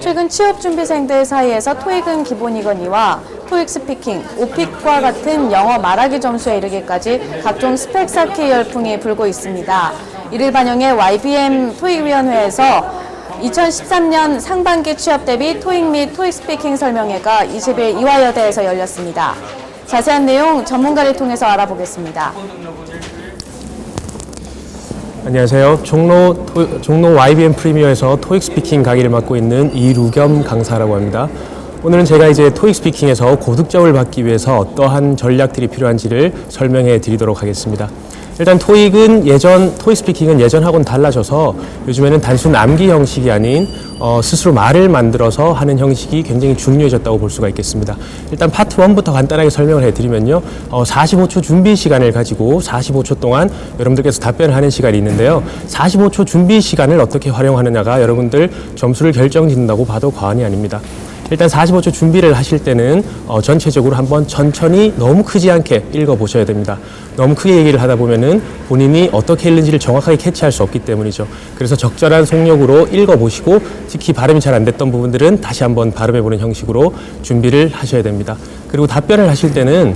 최근 취업준비생들 사이에서 토익은 기본이거니와 토익 스피킹, 오픽과 같은 영어 말하기 점수에 이르기까지 각종 스펙 쌓기 열풍이 불고 있습니다. 이를 반영해 YBM 토익위원회에서 2013년 상반기 취업 대비 토익 및 토익 스피킹 설명회가 20일 이화여대에서 열렸습니다. 자세한 내용 전문가를 통해서 알아보겠습니다. 안녕하세요. 종로 YBM 프리미어에서 토익 스피킹 강의를 맡고 있는 이루겸 강사라고 합니다. 오늘은 제가 이제 토익 스피킹에서 고득점을 받기 위해서 어떠한 전략들이 필요한지를 설명해 드리도록 하겠습니다. 일단 토익 스피킹은 예전하고는 달라져서 요즘에는 단순 암기 형식이 아닌 스스로 말을 만들어서 하는 형식이 굉장히 중요해졌다고 볼 수가 있겠습니다. 일단 파트 1부터 간단하게 설명을 해드리면요. 45초 준비 시간을 가지고 45초 동안 여러분들께서 답변을 하는 시간이 있는데요. 45초 준비 시간을 어떻게 활용하느냐가 여러분들 점수를 결정짓는다고 봐도 과언이 아닙니다. 일단 45초 준비를 하실 때는 전체적으로 한번 천천히 너무 크지 않게 읽어보셔야 됩니다. 너무 크게 얘기를 하다 보면은 본인이 어떻게 읽는지를 정확하게 캐치할 수 없기 때문이죠. 그래서 적절한 속력으로 읽어보시고 특히 발음이 잘 안 됐던 부분들은 다시 한번 발음해보는 형식으로 준비를 하셔야 됩니다. 그리고 답변을 하실 때는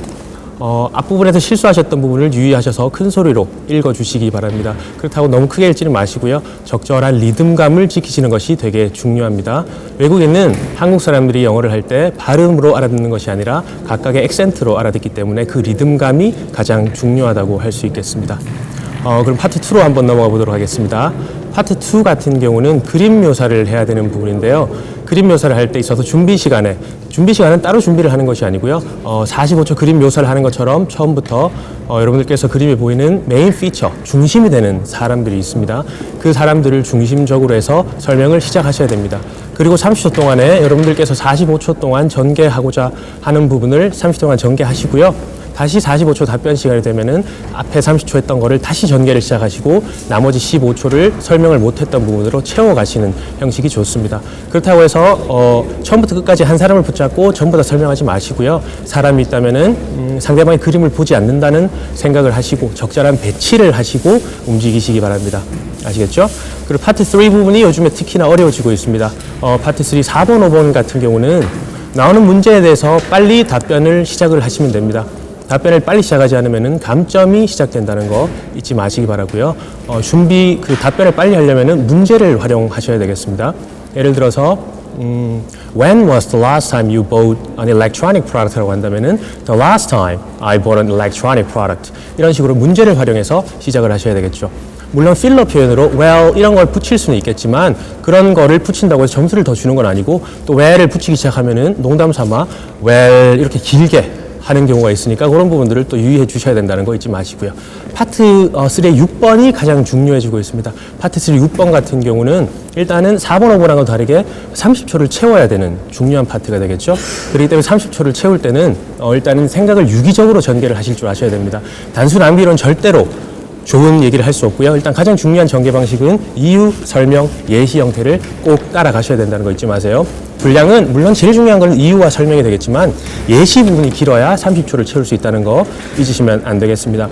앞부분에서 실수하셨던 부분을 유의하셔서 큰 소리로 읽어주시기 바랍니다. 그렇다고 너무 크게 읽지는 마시고요. 적절한 리듬감을 지키시는 것이 되게 중요합니다. 외국에는 한국 사람들이 영어를 할 때 발음으로 알아듣는 것이 아니라 각각의 액센트로 알아듣기 때문에 그 리듬감이 가장 중요하다고 할 수 있겠습니다. 그럼 파트 2로 한번 넘어가 보도록 하겠습니다. 파트 2 같은 경우는 그림 묘사를 해야 되는 부분인데요. 그림 묘사를 할 때 있어서 준비 시간은 따로 준비를 하는 것이 아니고요. 45초 그림 묘사를 하는 것처럼 처음부터 여러분들께서 그림에 보이는 메인 피처, 중심이 되는 사람들이 있습니다. 그 사람들을 중심적으로 해서 설명을 시작하셔야 됩니다. 그리고 30초 동안에 여러분들께서 45초 동안 전개하고자 하는 부분을 30초 동안 전개하시고요. 다시 45초 답변 시간이 되면은 앞에 30초 했던 거를 다시 전개를 시작하시고 나머지 15초를 설명을 못했던 부분으로 채워가시는 형식이 좋습니다. 그렇다고 해서 처음부터 끝까지 한 사람을 붙잡고 전부 다 설명하지 마시고요. 사람이 있다면은 상대방의 그림을 보지 않는다는 생각을 하시고 적절한 배치를 하시고 움직이시기 바랍니다. 아시겠죠? 그리고 파트 3 부분이 요즘에 특히나 어려워지고 있습니다. 파트 3 4번, 5번 같은 경우는 나오는 문제에 대해서 빨리 답변을 시작을 하시면 됩니다. 답변을 빨리 시작하지 않으면 감점이 시작된다는 거 잊지 마시기 바라고요. 답변을 빨리 하려면 문제를 활용하셔야 되겠습니다. 예를 들어서 When was the last time you bought an electronic product라고 한다면은 The last time I bought an electronic product 이런 식으로 문제를 활용해서 시작을 하셔야 되겠죠. 물론 필러 표현으로 well 이런 걸 붙일 수는 있겠지만 그런 거를 붙인다고 해서 점수를 더 주는 건 아니고 또 where를 붙이기 시작하면은 농담 삼아 well 이렇게 길게 하는 경우가 있으니까 그런 부분들을 또 유의해 주셔야 된다는 거 잊지 마시고요. 파트 3의 6번이 가장 중요해지고 있습니다. 파트 3 6번 같은 경우는 일단은 4번, 5번하고 다르게 30초를 채워야 되는 중요한 파트가 되겠죠. 그렇기 때문에 30초를 채울 때는 일단은 생각을 유기적으로 전개를 하실 줄 아셔야 됩니다. 단순 암기로는 절대로 좋은 얘기를 할 수 없고요. 일단 가장 중요한 전개 방식은 이유, 설명, 예시 형태를 꼭 따라가셔야 된다는 거 잊지 마세요. 분량은 물론 제일 중요한 건 이유와 설명이 되겠지만 예시 부분이 길어야 30초를 채울 수 있다는 거 잊으시면 안 되겠습니다.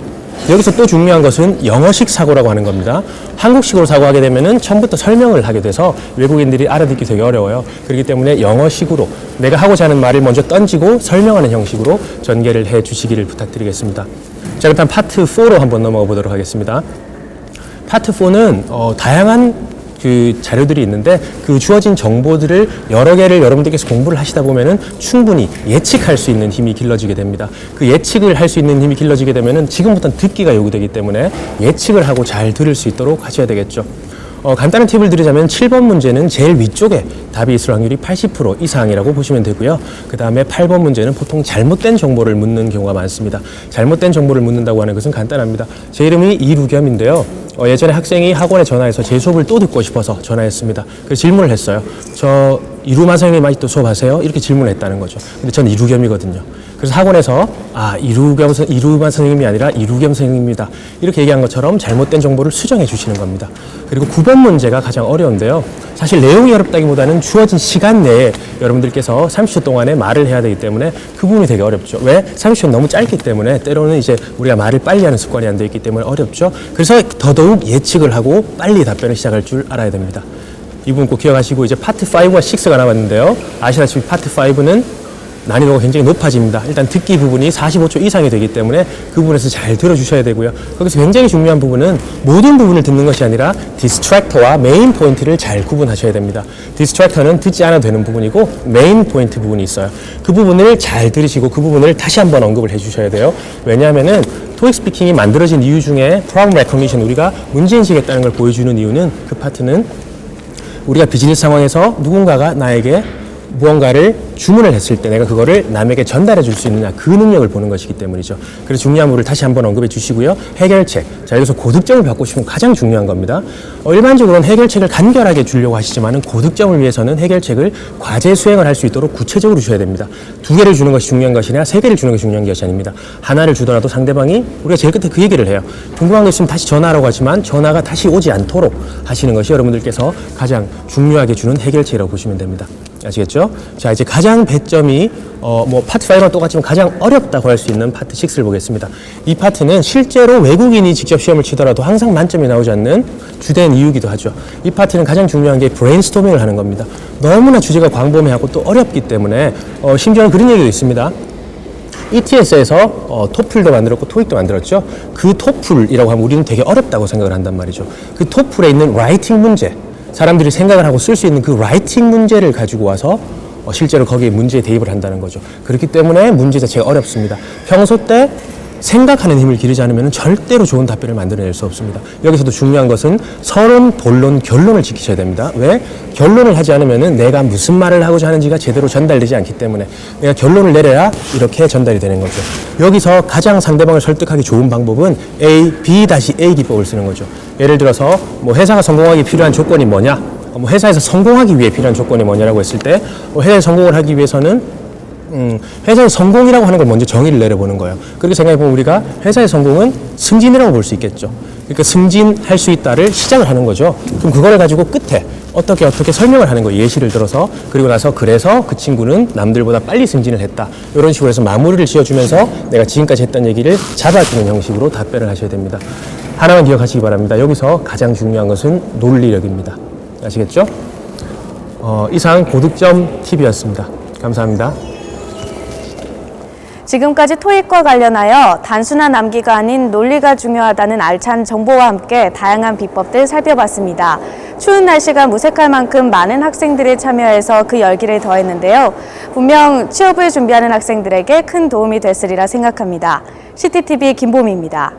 여기서 또 중요한 것은 영어식 사고라고 하는 겁니다. 한국식으로 사고하게 되면은 처음부터 설명을 하게 돼서 외국인들이 알아듣기 되게 어려워요. 그렇기 때문에 영어식으로 내가 하고자 하는 말을 먼저 던지고 설명하는 형식으로 전개를 해 주시기를 부탁드리겠습니다. 자, 일단 파트 4로 한번 넘어가 보도록 하겠습니다. 파트 4는 다양한 자료들이 있는데 그 주어진 정보들을 여러 개를 여러분들께서 공부를 하시다 보면은 충분히 예측할 수 있는 힘이 길러지게 됩니다. 그 예측을 할 수 있는 힘이 길러지게 되면은 지금부터는 듣기가 요구되기 때문에 예측을 하고 잘 들을 수 있도록 하셔야 되겠죠. 간단한 팁을 드리자면 7번 문제는 제일 위쪽에 답이 있을 확률이 80% 이상이라고 보시면 되고요. 그 다음에 8번 문제는 보통 잘못된 정보를 묻는 경우가 많습니다. 잘못된 정보를 묻는다고 하는 것은 간단합니다. 제 이름이 이루겸인데요. 예전에 학생이 학원에 전화해서 제 수업을 또 듣고 싶어서 전화했습니다. 그래서 질문을 했어요. 저 이루만 선생님 아직도 수업하세요? 이렇게 질문을 했다는 거죠. 근데 전 이루겸이거든요. 그래서 학원에서 이루만 선생님이 아니라 이루겸 선생님입니다. 이렇게 얘기한 것처럼 잘못된 정보를 수정해 주시는 겁니다. 그리고 9번 문제가 가장 어려운데요. 사실 내용이 어렵다기보다는 주어진 시간 내에 여러분들께서 30초 동안에 말을 해야 되기 때문에 그 부분이 되게 어렵죠. 왜? 30초는 너무 짧기 때문에 때로는 이제 우리가 말을 빨리 하는 습관이 안 돼 있기 때문에 어렵죠. 그래서 더더욱 예측을 하고 빨리 답변을 시작할 줄 알아야 됩니다. 이 부분 꼭 기억하시고 이제 파트 5와 6가 남았는데요. 아시다시피 파트 5는 난이도가 굉장히 높아집니다. 일단 듣기 부분이 45초 이상이 되기 때문에 그 부분에서 잘 들어주셔야 되고요. 거기서 굉장히 중요한 부분은 모든 부분을 듣는 것이 아니라 디스트랙터와 메인 포인트를 잘 구분하셔야 됩니다. 디스트랙터는 듣지 않아도 되는 부분이고 메인 포인트 부분이 있어요. 그 부분을 잘 들으시고 그 부분을 다시 한번 언급을 해주셔야 돼요. 왜냐하면은 토익 스피킹이 만들어진 이유 중에 프로블럼 레코니션, 우리가 문제인식했다는 걸 보여주는 이유는 그 파트는 우리가 비즈니스 상황에서 누군가가 나에게 무언가를 주문을 했을 때 내가 그거를 남에게 전달해 줄 수 있느냐, 그 능력을 보는 것이기 때문이죠. 그래서 중요한 부분을 다시 한번 언급해 주시고요. 해결책. 자, 여기서 고득점을 받고 싶으면 가장 중요한 겁니다. 일반적으로는 해결책을 간결하게 주려고 하시지만 고득점을 위해서는 해결책을 과제 수행을 할 수 있도록 구체적으로 주셔야 됩니다. 2개를 주는 것이 중요한 것이 아니라 3개를 주는 것이 중요한 것이 아닙니다. 하나를 주더라도 상대방이, 우리가 제일 끝에 그 얘기를 해요. 궁금한 거 있으면 다시 전화하라고 하지만 전화가 다시 오지 않도록 하시는 것이 여러분들께서 가장 중요하게 주는 해결책이라고 보시면 됩니다. 아시겠죠? 자, 이제 가장 배점이 파트 5랑 똑같지만 가장 어렵다고 할 수 있는 파트 6를 보겠습니다. 이 파트는 실제로 외국인이 직접 시험을 치더라도 항상 만점이 나오지 않는 주된 이유기도 하죠. 이 파트는 가장 중요한 게 브레인스토밍을 하는 겁니다. 너무나 주제가 광범위하고 또 어렵기 때문에 심지어는 그런 얘기도 있습니다. ETS에서 토플도 만들었고 토익도 만들었죠. 그 토플이라고 하면 우리는 되게 어렵다고 생각을 한단 말이죠. 그 토플에 있는 라이팅 문제, 사람들이 생각을 하고 쓸 수 있는 그 라이팅 문제를 가지고 와서 실제로 거기에 문제에 대입을 한다는 거죠. 그렇기 때문에 문제 자체가 어렵습니다. 평소 때 생각하는 힘을 기르지 않으면 절대로 좋은 답변을 만들어낼 수 없습니다. 여기서도 중요한 것은 서론, 본론, 결론을 지키셔야 됩니다. 왜? 결론을 하지 않으면 내가 무슨 말을 하고자 하는지가 제대로 전달되지 않기 때문에 내가 결론을 내려야 이렇게 전달이 되는 거죠. 여기서 가장 상대방을 설득하기 좋은 방법은 A, B-A 기법을 쓰는 거죠. 예를 들어서 회사가 성공하기 필요한 조건이 뭐냐? 회사에서 성공하기 위해 필요한 조건이 뭐냐라고 했을 때 회사에 성공을 하기 위해서는 회사의 성공이라고 하는 걸 먼저 정의를 내려보는 거예요. 그렇게 생각해보면 우리가 회사의 성공은 승진이라고 볼 수 있겠죠. 그러니까 승진할 수 있다를 시작을 하는 거죠. 그럼 그거를 가지고 끝에 어떻게 설명을 하는 거예요. 예시를 들어서. 그리고 나서 그래서 그 친구는 남들보다 빨리 승진을 했다. 이런 식으로 해서 마무리를 지어주면서 내가 지금까지 했던 얘기를 잡아주는 형식으로 답변을 하셔야 됩니다. 하나만 기억하시기 바랍니다. 여기서 가장 중요한 것은 논리력입니다. 아시겠죠? 이상 고득점 팁이었습니다. 감사합니다. 지금까지 토익과 관련하여 단순한 암기가 아닌 논리가 중요하다는 알찬 정보와 함께 다양한 비법들 살펴봤습니다. 추운 날씨가 무색할 만큼 많은 학생들이 참여해서 그 열기를 더했는데요. 분명 취업을 준비하는 학생들에게 큰 도움이 됐으리라 생각합니다. CTTV 김보미입니다.